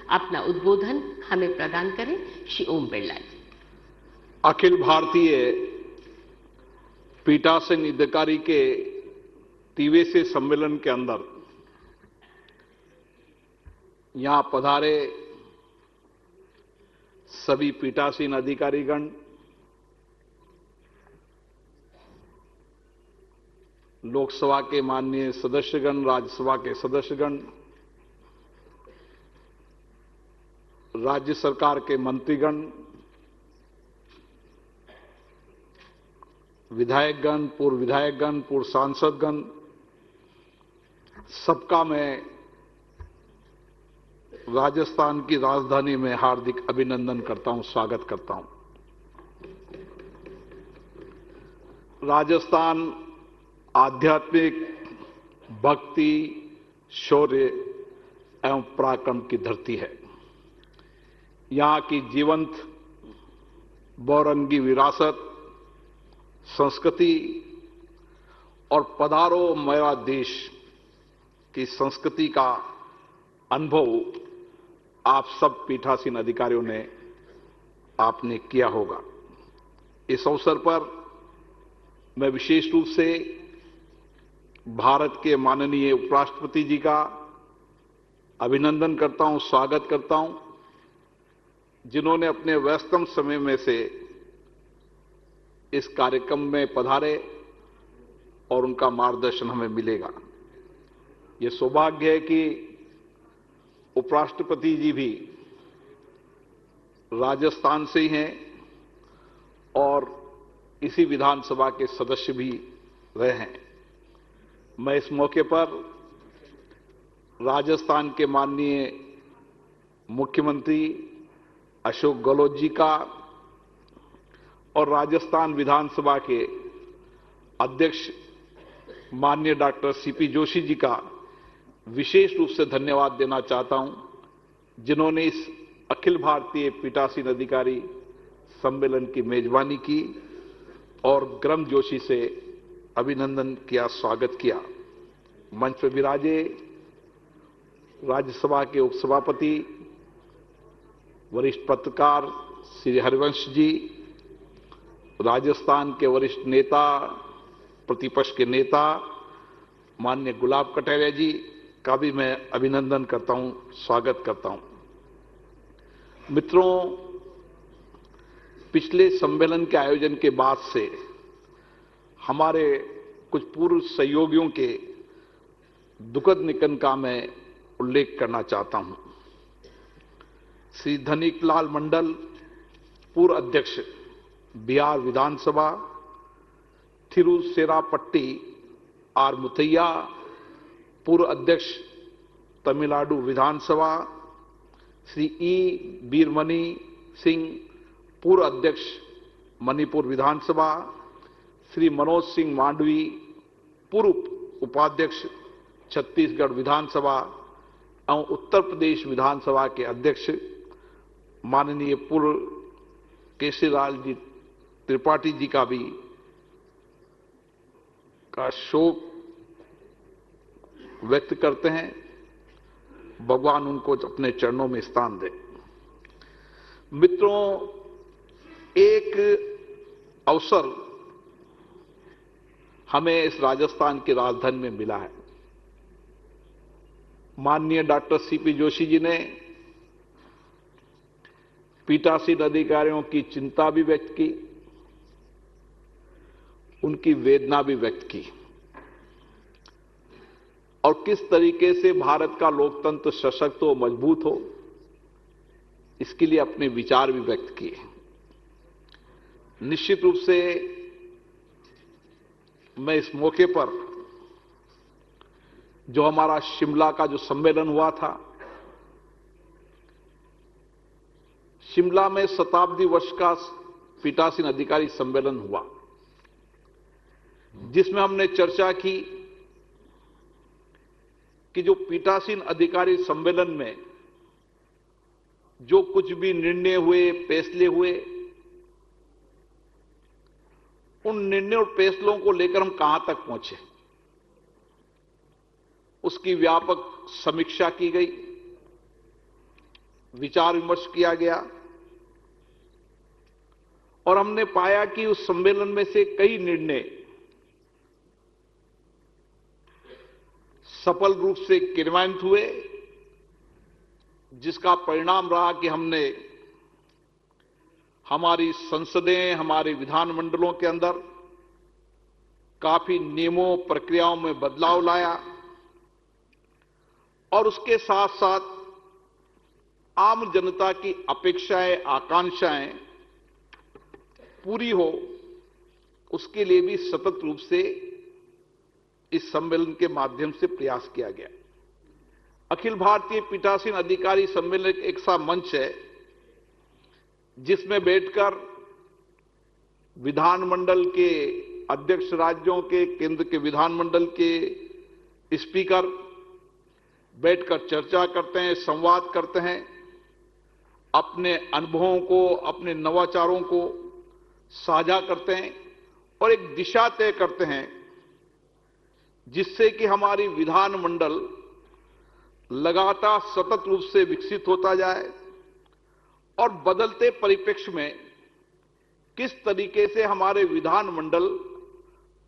अपना उद्बोधन हमें प्रदान करें श्री ओम बिरला जी। अखिल भारतीय पीठासीन अधिकारी के 30वें सम्मेलन के अंदर यहां पधारे सभी पीठासीन अधिकारीगण, लोकसभा के माननीय सदस्यगण, राज्यसभा के सदस्यगण, राज्य सरकार के मंत्रीगण, विधायकगण, पूर्व विधायकगण, पूर्व सांसदगण, सबका मैं राजस्थान की राजधानी में हार्दिक अभिनंदन करता हूं, स्वागत करता हूं। राजस्थान आध्यात्मिक, भक्ति, शौर्य एवं पराक्रम की धरती है। यहां की जीवंत बहुरंगी विरासत, संस्कृति और पधारो मेरा देश की संस्कृति का अनुभव आप सब पीठासीन अधिकारियों ने आपने किया होगा। इस अवसर पर मैं विशेष रूप से भारत के माननीय उपराष्ट्रपति जी का अभिनंदन करता हूं, स्वागत करता हूं, जिन्होंने अपने व्यस्तम समय में से इस कार्यक्रम में पधारे और उनका मार्गदर्शन हमें मिलेगा। ये सौभाग्य है कि उपराष्ट्रपति जी भी राजस्थान से ही हैं और इसी विधानसभा के सदस्य भी रहे हैं। मैं इस मौके पर राजस्थान के माननीय मुख्यमंत्री अशोक गहलोत जी का और राजस्थान विधानसभा के अध्यक्ष माननीय डॉक्टर सीपी जोशी जी का विशेष रूप से धन्यवाद देना चाहता हूं, जिन्होंने इस अखिल भारतीय पीठासीन अधिकारी सम्मेलन की मेजबानी की और गर्म जोशी से अभिनंदन किया, स्वागत किया। मंच पर विराजे राज्यसभा के उपसभापति, वरिष्ठ पत्रकार श्री हरिवंश जी, राजस्थान के वरिष्ठ नेता, प्रतिपक्ष के नेता माननीय गुलाब कटारिया जी का भी मैं अभिनंदन करता हूं, स्वागत करता हूं। मित्रों, पिछले सम्मेलन के आयोजन के बाद से हमारे कुछ पूर्व सहयोगियों के दुखद निधन का मैं उल्लेख करना चाहता हूं। श्री धनिकलाल मंडल, पूर्व अध्यक्ष बिहार विधानसभा, थिरुचेरापट्टी आर मुथैया, पूर्व अध्यक्ष तमिलनाडु विधानसभा, श्री ई वीरमणि सिंह, पूर्व अध्यक्ष मणिपुर विधानसभा, श्री मनोज सिंह मांडवी, पूर्व उपाध्यक्ष छत्तीसगढ़ विधानसभा एवं उत्तर प्रदेश विधानसभा के अध्यक्ष माननीय पूर्व केशरीलाल जी त्रिपाठी जी का भी शोक व्यक्त करते हैं। भगवान उनको अपने चरणों में स्थान दे। मित्रों, एक अवसर हमें इस राजस्थान की राजधानी में मिला है। माननीय डॉक्टर सीपी जोशी जी ने पीठासीन अधिकारियों की चिंता भी व्यक्त की, उनकी वेदना भी व्यक्त की और किस तरीके से भारत का लोकतंत्र सशक्त हो, मजबूत हो, इसके लिए अपने विचार भी व्यक्त किए। निश्चित रूप से मैं इस मौके पर जो हमारा शिमला का जो सम्मेलन हुआ था, शिमला में शताब्दी वर्ष का पीठासीन अधिकारी सम्मेलन हुआ, जिसमें हमने चर्चा की कि जो पीठासीन अधिकारी सम्मेलन में जो कुछ भी निर्णय हुए, फैसले हुए, उन निर्णय और फैसलों को लेकर हम कहां तक पहुंचे, उसकी व्यापक समीक्षा की गई। विचार विमर्श किया गया और हमने पाया कि उस सम्मेलन में से कई निर्णय सफल रूप से क्रियान्वित हुए, जिसका परिणाम रहा कि हमने हमारी संसदें, हमारे विधानमंडलों के अंदर काफी नियमों प्रक्रियाओं में बदलाव लाया और उसके साथ साथ आम जनता की अपेक्षाएं, आकांक्षाएं पूरी हो, उसके लिए भी सतत रूप से इस सम्मेलन के माध्यम से प्रयास किया गया। अखिल भारतीय पीठासीन अधिकारी सम्मेलन एक ऐसा मंच है जिसमें बैठकर विधानमंडल के अध्यक्ष राज्यों के, केंद्र के विधानमंडल के स्पीकर बैठकर चर्चा करते हैं, संवाद करते हैं, अपने अनुभवों को, अपने नवाचारों को साझा करते हैं और एक दिशा तय करते हैं जिससे कि हमारी विधानमंडल लगातार सतत रूप से विकसित होता जाए और बदलते परिप्रेक्ष्य में किस तरीके से हमारे विधानमंडल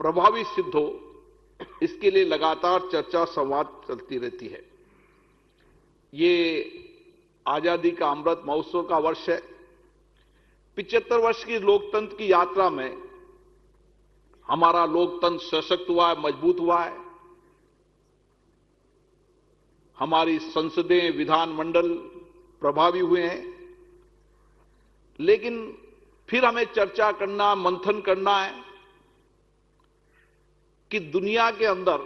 प्रभावी सिद्ध हो, इसके लिए लगातार चर्चा संवाद चलती रहती है। ये आजादी का अमृत महोत्सव का वर्ष है। 75 वर्ष की लोकतंत्र की यात्रा में हमारा लोकतंत्र सशक्त हुआ है, मजबूत हुआ है। हमारी संसदें, विधानमंडल प्रभावी हुए हैं, लेकिन फिर हमें चर्चा करना, मंथन करना है कि दुनिया के अंदर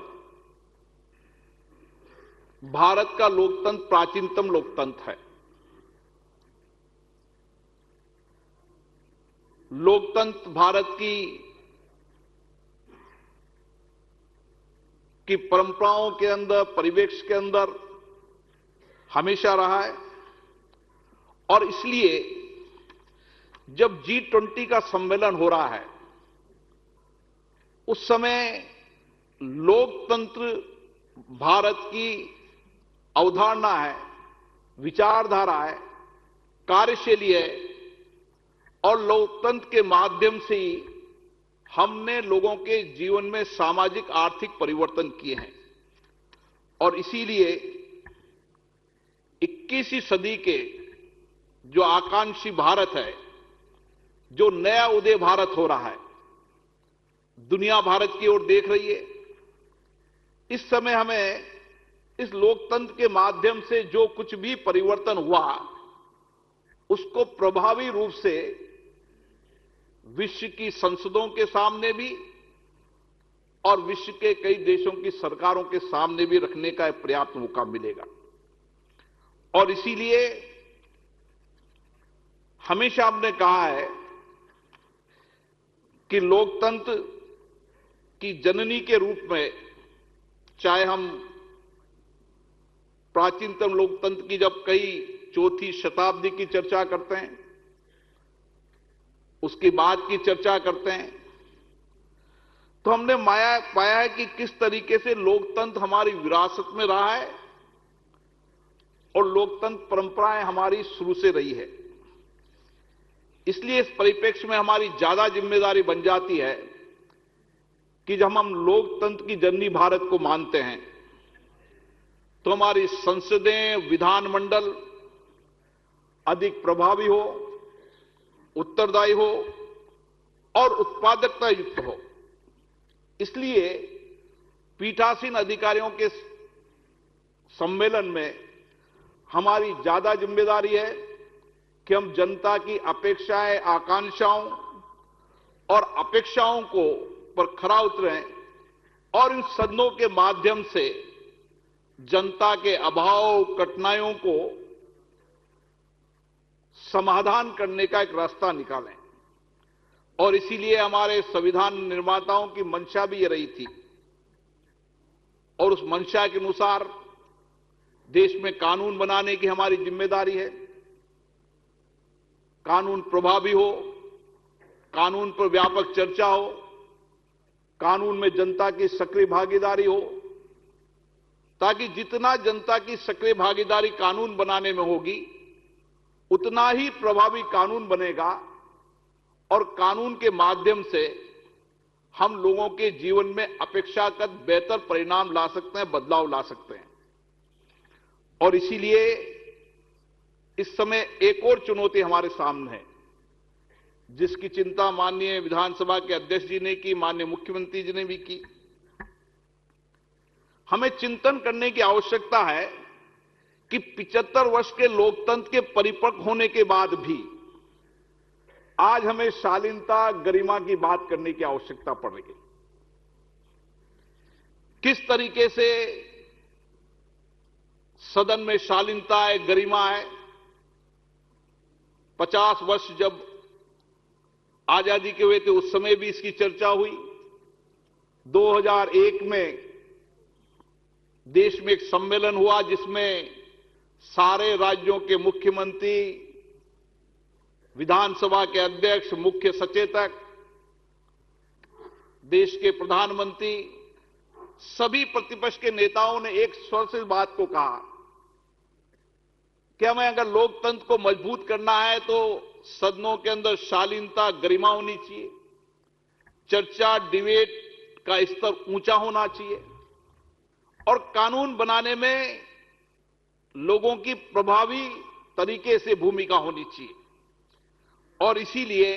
भारत का लोकतंत्र प्राचीनतम लोकतंत्र है। लोकतंत्र भारत की परंपराओं के अंदर, परिवेश के अंदर हमेशा रहा है और इसलिए जब G20 का सम्मेलन हो रहा है उस समय लोकतंत्र भारत की अवधारणा है, विचारधारा है, कार्यशैली है और लोकतंत्र के माध्यम से ही हमने लोगों के जीवन में सामाजिक आर्थिक परिवर्तन किए हैं और इसीलिए 21वीं सदी के जो आकांक्षी भारत है, जो नया उदय भारत हो रहा है, दुनिया भारत की ओर देख रही है। इस समय हमें इस लोकतंत्र के माध्यम से जो कुछ भी परिवर्तन हुआ उसको प्रभावी रूप से विश्व की संसदों के सामने भी और विश्व के कई देशों की सरकारों के सामने भी रखने का एक पर्याप्त मौका मिलेगा और इसीलिए हमेशा हमने कहा है कि लोकतंत्र की जननी के रूप में, चाहे हम प्राचीनतम लोकतंत्र की जब कई चौथी शताब्दी की चर्चा करते हैं, उसके बाद की चर्चा करते हैं, तो हमने पाया है कि किस तरीके से लोकतंत्र हमारी विरासत में रहा है और लोकतंत्र परंपराएं हमारी शुरू से रही है। इसलिए इस परिप्रेक्ष्य में हमारी ज्यादा जिम्मेदारी बन जाती है कि जब हम लोकतंत्र की जननी भारत को मानते हैं तो हमारी संसदें, विधानमंडल अधिक प्रभावी हो, उत्तरदायी हो और उत्पादकता युक्त हो। इसलिए पीठासीन अधिकारियों के सम्मेलन में हमारी ज्यादा जिम्मेदारी है कि हम जनता की अपेक्षाएं, आकांक्षाओं और अपेक्षाओं को पर खरा उतरें और इन सदनों के माध्यम से जनता के अभाव, कठिनाइयों को समाधान करने का एक रास्ता निकालें। और इसीलिए हमारे संविधान निर्माताओं की मंशा भी ये रही थी और उस मंशा के अनुसार देश में कानून बनाने की हमारी जिम्मेदारी है। कानून प्रभावी हो, कानून पर व्यापक चर्चा हो, कानून में जनता की सक्रिय भागीदारी हो, ताकि जितना जनता की सक्रिय भागीदारी कानून बनाने में होगी उतना ही प्रभावी कानून बनेगा और कानून के माध्यम से हम लोगों के जीवन में अपेक्षाकृत बेहतर परिणाम ला सकते हैं, बदलाव ला सकते हैं। और इसीलिए इस समय एक और चुनौती हमारे सामने है, जिसकी चिंता माननीय विधानसभा के अध्यक्ष जी ने की, माननीय मुख्यमंत्री जी ने भी की। हमें चिंतन करने की आवश्यकता है कि 75 वर्ष के लोकतंत्र के परिपक्व होने के बाद भी आज हमें शालीनता, गरिमा की बात करने की आवश्यकता पड़ रही है। किस तरीके से सदन में शालीनता है, गरिमा है। 50 वर्ष जब आजादी के हुए थे उस समय भी इसकी चर्चा हुई। 2001 में देश में एक सम्मेलन हुआ जिसमें सारे राज्यों के मुख्यमंत्री, विधानसभा के अध्यक्ष, मुख्य सचेतक, देश के प्रधानमंत्री, सभी प्रतिपक्ष के नेताओं ने एक स्वर से बात को कहा कि हमें अगर लोकतंत्र को मजबूत करना है तो सदनों के अंदर शालीनता, गरिमा होनी चाहिए, चर्चा, डिबेट का स्तर ऊंचा होना चाहिए और कानून बनाने में लोगों की प्रभावी तरीके से भूमिका होनी चाहिए। और इसीलिए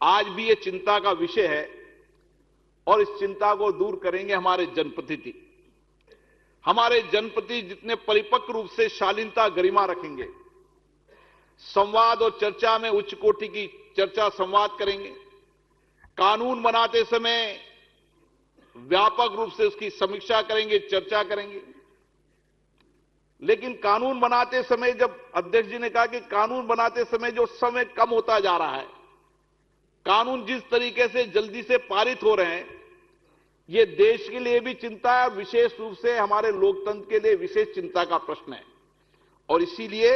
आज भी ये चिंता का विषय है और इस चिंता को दूर करेंगे हमारे जनप्रतिनिधि। हमारे जनप्रतिनिधि जितने परिपक्व रूप से शालीनता, गरिमा रखेंगे, संवाद और चर्चा में उच्च कोटि की चर्चा, संवाद करेंगे, कानून बनाते समय व्यापक रूप से उसकी समीक्षा करेंगे, चर्चा करेंगे। लेकिन कानून बनाते समय, जब अध्यक्ष जी ने कहा कि कानून बनाते समय जो समय कम होता जा रहा है, कानून जिस तरीके से जल्दी से पारित हो रहे हैं, ये देश के लिए भी चिंता है, विशेष रूप से हमारे लोकतंत्र के लिए विशेष चिंता का प्रश्न है। और इसीलिए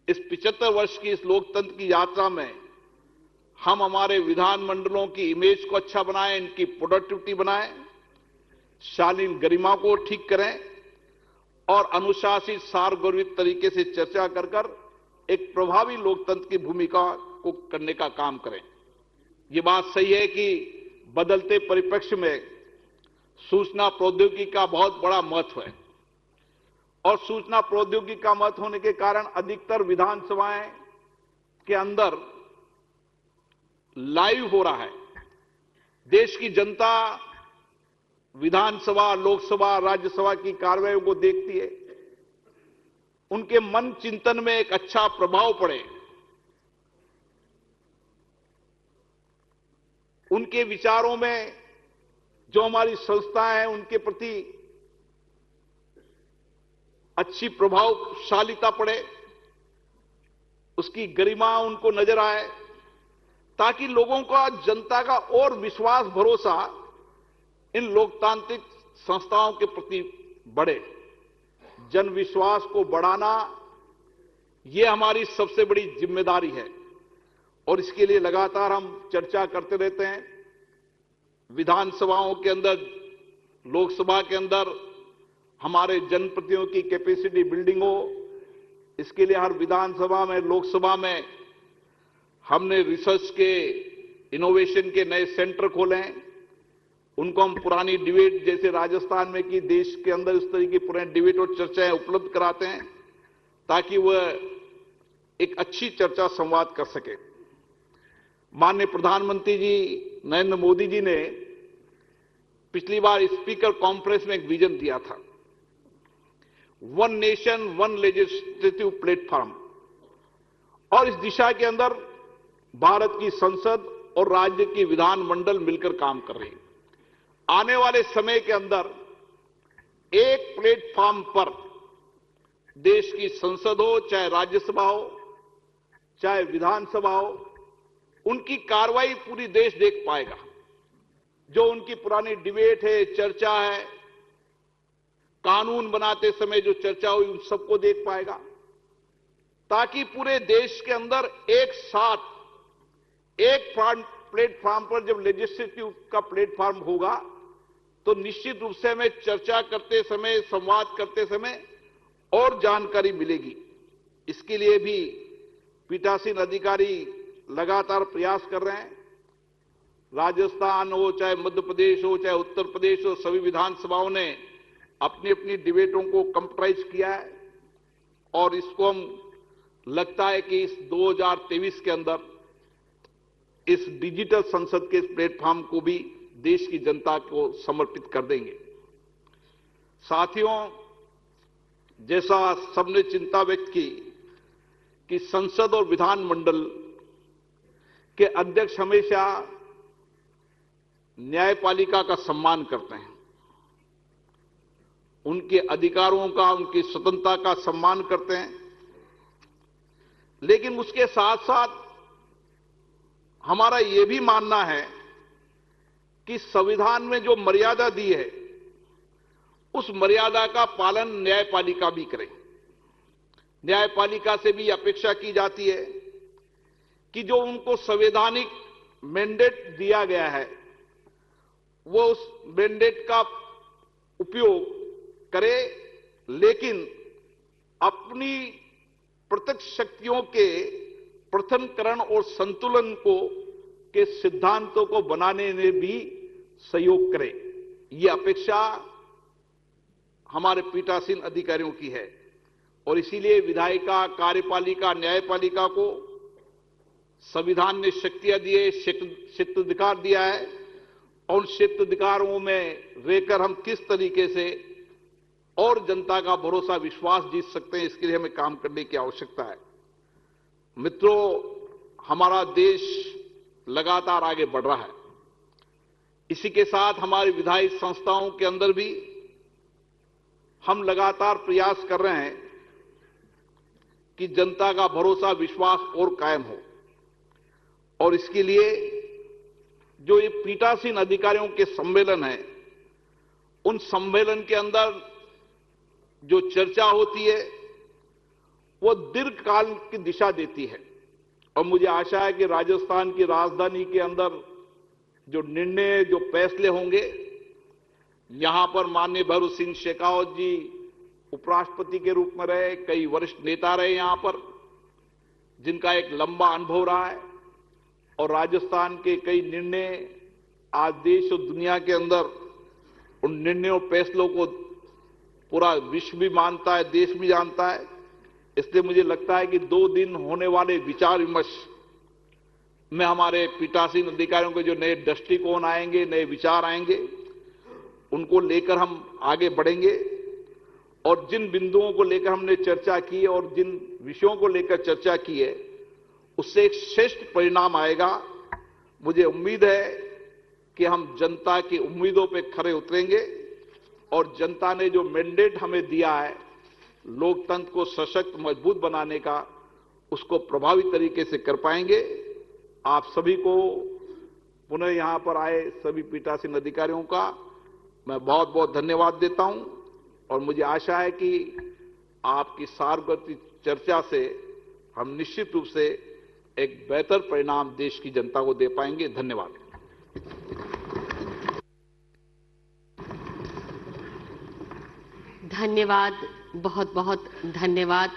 इस 75 वर्ष की इस लोकतंत्र की यात्रा में हम हमारे विधानमंडलों की इमेज को अच्छा बनाएं, इनकी प्रोडक्टिविटी बनाएं, शालीन गरिमा को ठीक करें और अनुशासित, सारगर्भित तरीके से चर्चा कर एक प्रभावी लोकतंत्र की भूमिका को करने का काम करें। ये बात सही है कि बदलते परिप्रेक्ष्य में सूचना प्रौद्योगिकी का बहुत बड़ा महत्व है और सूचना प्रौद्योगिकी का महत्व होने के कारण अधिकतर विधानसभाएं के अंदर लाइव हो रहा है। देश की जनता विधानसभा, लोकसभा, राज्यसभा की कार्रवाई को देखती है, उनके मन चिंतन में एक अच्छा प्रभाव पड़े, उनके विचारों में जो हमारी संस्थाएं हैं उनके प्रति अच्छी प्रभावशालीता पड़े, उसकी गरिमा उनको नजर आए, ताकि लोगों का, जनता का और विश्वास, भरोसा इन लोकतांत्रिक संस्थाओं के प्रति बढ़े। जन विश्वास को बढ़ाना यह हमारी सबसे बड़ी जिम्मेदारी है और इसके लिए लगातार हम चर्चा करते रहते हैं। विधानसभाओं के अंदर, लोकसभा के अंदर हमारे जनप्रतिनिधियों की कैपेसिटी बिल्डिंग हो, इसके लिए हर विधानसभा में, लोकसभा में हमने रिसर्च के, इनोवेशन के नए सेंटर खोले हैं। उनको हम पुरानी डिबेट जैसे राजस्थान में की, देश के अंदर इस तरह की पुरानी डिबेट और चर्चाएं उपलब्ध कराते हैं ताकि वह एक अच्छी चर्चा, संवाद कर सके। माननीय प्रधानमंत्री जी नरेंद्र मोदी जी ने पिछली बार स्पीकर कॉन्फ्रेंस में एक विजन दिया था, one nation one legislative platform, और इस दिशा के अंदर भारत की संसद और राज्य की विधानमंडल मिलकर काम कर रही है। आने वाले समय के अंदर एक प्लेटफॉर्म पर देश की संसद हो, चाहे राज्यसभा हो, चाहे विधानसभा हो, उनकी कार्रवाई पूरी देश देख पाएगा। जो उनकी पुरानी डिबेट है, चर्चा है, कानून बनाते समय जो चर्चा हुई, उन सबको देख पाएगा, ताकि पूरे देश के अंदर एक साथ एक प्लेटफॉर्म पर जब लेजिस्लेटिव का प्लेटफॉर्म होगा तो निश्चित रूप से हमें चर्चा करते समय, संवाद करते समय और जानकारी मिलेगी। इसके इसके लिए भी पीठासीन अधिकारी लगातार प्रयास कर रहे हैं। राजस्थान हो, चाहे मध्य प्रदेश हो, चाहे उत्तर प्रदेश हो, सभी विधानसभाओं ने अपनी अपनी डिबेटों को कंप्यूटराइज किया है और इसको हम लगता है कि इस 2023 के अंदर इस डिजिटल संसद के प्लेटफॉर्म को भी देश की जनता को समर्पित कर देंगे। साथियों, जैसा सबने चिंता व्यक्त की कि संसद और विधानमंडल के अध्यक्ष हमेशा न्यायपालिका का सम्मान करते हैं, उनके अधिकारों का, उनकी स्वतंत्रता का सम्मान करते हैं, लेकिन उसके साथ साथ हमारा यह भी मानना है कि संविधान में जो मर्यादा दी है उस मर्यादा का पालन न्यायपालिका भी करे। न्यायपालिका से भी अपेक्षा की जाती है कि जो उनको संवैधानिक मैंडेट दिया गया है वो उस मैंडेट का उपयोग करे, लेकिन अपनी प्रत्यक्ष शक्तियों के प्रथमकरण और संतुलन के सिद्धांतों को बनाने में भी सहयोग करे। ये अपेक्षा हमारे पीठासीन अधिकारियों की है और इसीलिए विधायिका, कार्यपालिका, न्यायपालिका को संविधान ने शक्तियां दी है, क्षेत्राधिकार दिया है और उन क्षेत्राधिकारों में रहकर हम किस तरीके से और जनता का भरोसा, विश्वास जीत सकते हैं, इसके लिए हमें काम करने की आवश्यकता है। मित्रों, हमारा देश लगातार आगे बढ़ रहा है। इसी के साथ हमारी विधायी संस्थाओं के अंदर भी हम लगातार प्रयास कर रहे हैं कि जनता का भरोसा, विश्वास और कायम हो और इसके लिए जो ये पीठासीन अधिकारियों के सम्मेलन है, उन सम्मेलन के अंदर जो चर्चा होती है वो दीर्घकाल की दिशा देती है और मुझे आशा है कि राजस्थान की राजधानी के अंदर जो निर्णय, जो फैसले होंगे, यहां पर माननीय भैरव सिंह शेखावत जी उपराष्ट्रपति के रूप में रहे, कई वरिष्ठ नेता रहे यहां पर, जिनका एक लंबा अनुभव रहा है और राजस्थान के कई निर्णय आज देश और दुनिया के अंदर उन निर्णयों, फैसलों को पूरा विश्व भी मानता है, देश भी जानता है। इसलिए मुझे लगता है कि 2 दिन होने वाले विचार विमर्श में हमारे पीठासीन अधिकारियों के जो नए दृष्टिकोण आएंगे, नए विचार आएंगे, उनको लेकर हम आगे बढ़ेंगे और जिन बिंदुओं को लेकर हमने चर्चा की और जिन विषयों को लेकर चर्चा की है उससे एक श्रेष्ठ परिणाम आएगा। मुझे उम्मीद है कि हम जनता की उम्मीदों पर खरे उतरेंगे और जनता ने जो मैंडेट हमें दिया है लोकतंत्र को सशक्त, मजबूत बनाने का, उसको प्रभावी तरीके से कर पाएंगे। आप सभी को, पुनः यहां पर आए सभी पीठासीन अधिकारियों का मैं बहुत बहुत धन्यवाद देता हूं और मुझे आशा है कि आपकी सार्वत्रिक चर्चा से हम निश्चित रूप से एक बेहतर परिणाम देश की जनता को दे पाएंगे। धन्यवाद। धन्यवाद, बहुत बहुत धन्यवाद।